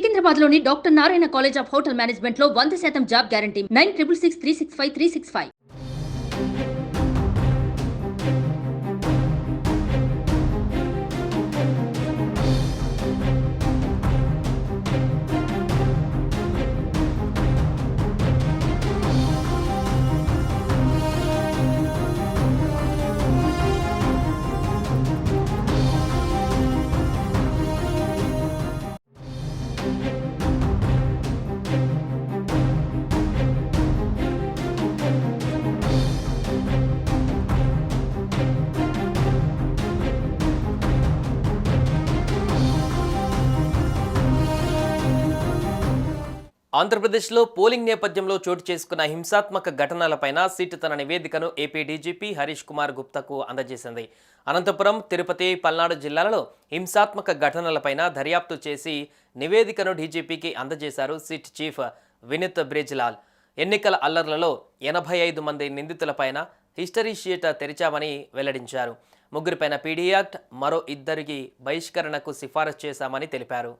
సికింద్రాబాద్లోని doctor Narayana college of hotel మేనేజ్మెంట్లో 100% job guarantee 966365 ఆంధ్రప్రదేశ్లో polling నేపథ్యంలో చోటు చేసుకున్న హింసాత్మక ఘటనలపైన సిట్ తన నివేదికను ఏపీ డీజీపీ హరీష్ కుమార్ గుప్తాకు అందజేసింది. అనంతపురం, తిరుపతి, పల్నాడు జిల్లాలలో హింసాత్మక ఘటనలపైన దర్యాప్తు చేసి నివేదికను డీజీపీకి అందజేశారు సిట్ చీఫ్ వినీత్ బ్రిజ్లాల్. ఎన్నికల అల్లర్లలో 85 మంది నిందితులపైన హిస్టరీ షీట్ తెరిచామని వెల్లడించారు. ముగ్గురిపైన పీడీ యాక్ట్, మరో 2కి బహిష్కరణకు సిఫారసు చేశామని తెలిపారు.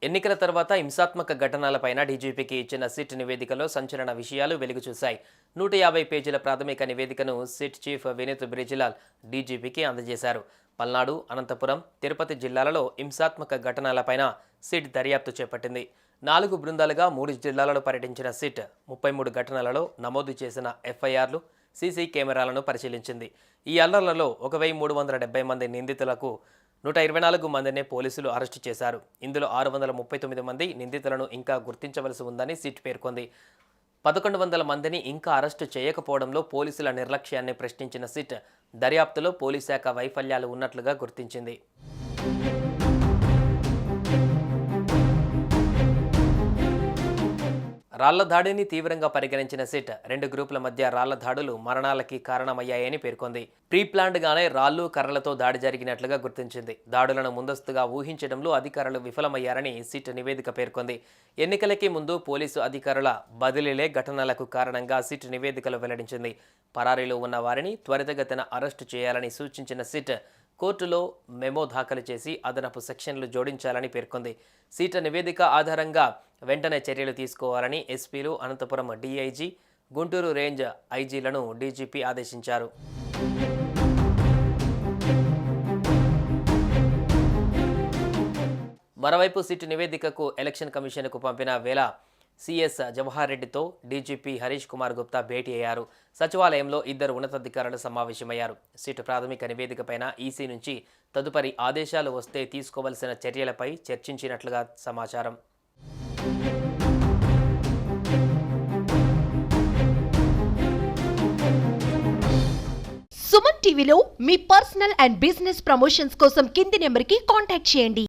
ఎన్నికల తర్వాత హింసాత్మక ఘటనలపైన డీజీపీకి ఇచ్చిన సిట్ నివేదికలో సంచలన విషయాలు వెలుగుచూశాయి. 150 పేజీల ప్రాథమిక నివేదికను సిట్ చీఫ్ వినీత్ బ్రిజ్లాల్ డీజీపీకి అందజేశారు. పల్నాడు, అనంతపురం, తిరుపతి జిల్లాలలో హింసాత్మక ఘటనలపైన సిట్ దర్యాప్తు చేపట్టింది. 4 బృందాలుగా 3 జిల్లాలలో పర్యటించిన సిట్ 33 ఘటనలలో నమోదు చేసిన ఎఫ్ఐఆర్లు, సీసీ కెమెరాలను పరిశీలించింది. ఈ అల్లర్లలో 1370 మంది నిందితులకు 124 మందిని పోలీసులు అరెస్టు చేశారు. ఇందులో 639 మంది నిందితులను ఇంకా గుర్తించవలసి ఉందని సిట్ పేర్కొంది. 1100 మందిని ఇంకా అరెస్టు చేయకపోవడంలో పోలీసుల నిర్లక్ష్యాన్ని ప్రశ్నించిన సిట్ దర్యాప్తులో పోలీస్ శాఖ వైఫల్యాలు ఉన్నట్లుగా గుర్తించింది. రాళ్ల దాడిని తీవ్రంగా పరిగణించిన సిట్ 2 గ్రూపుల మధ్య రాళ్ల దాడులు మరణాలకి కారణమయ్యాయని పేర్కొంది. ప్రీప్లాన్డ్గానే రాళ్లు, కర్రలతో దాడి జరిగినట్లుగా గుర్తించింది. దాడులను ముందస్తుగా ఊహించడంలో అధికారులు విఫలమయ్యారని సిట్ నివేదిక పేర్కొంది. ఎన్నికలకి ముందు పోలీసు అధికారుల బదిలీలే ఘటనలకు కారణంగా సిట్ నివేదికలో వెల్లడించింది. పరారీలో ఉన్న వారిని త్వరితగతిన అరెస్టు చేయాలని సూచించిన సిట్ కోర్టులో మెమో దాఖలు చేసి అదనపు సెక్షన్లు జోడించాలని పేర్కొంది. సిట్ నివేదిక ఆధారంగా వెంటనే చర్యలు తీసుకోవాలని ఎస్పీలు, అనంతపురం డీఐజీ, గుంటూరు రేంజ్ ఐజీలను డీజీపీ ఆదేశించారు. మరోవైపు సిట్ నివేదికకు ఎలక్షన్ కమిషన్కు పంపిన వేళ సిఎస్ జవహర్ రెడ్డితో డీజీపీ హరీష్ కుమార్ గుప్తా భేటీ అయ్యారు. సచివాలయంలో 2 ఉన్నతాధికారులు సమావేశమయ్యారు. సిట్ ప్రాథమిక నివేదికపైన ఈసీ నుంచి తదుపరి ఆదేశాలు వస్తే తీసుకోవలసిన చర్యలపై చర్చించినట్లుగా సమాచారం. సుమన్ టీవీలో మీ పర్సనల్ అండ్ బిజినెస్ ప్రమోషన్స్ కోసం కింది నెంబర్కి కాంటాక్ట్ చేయండి.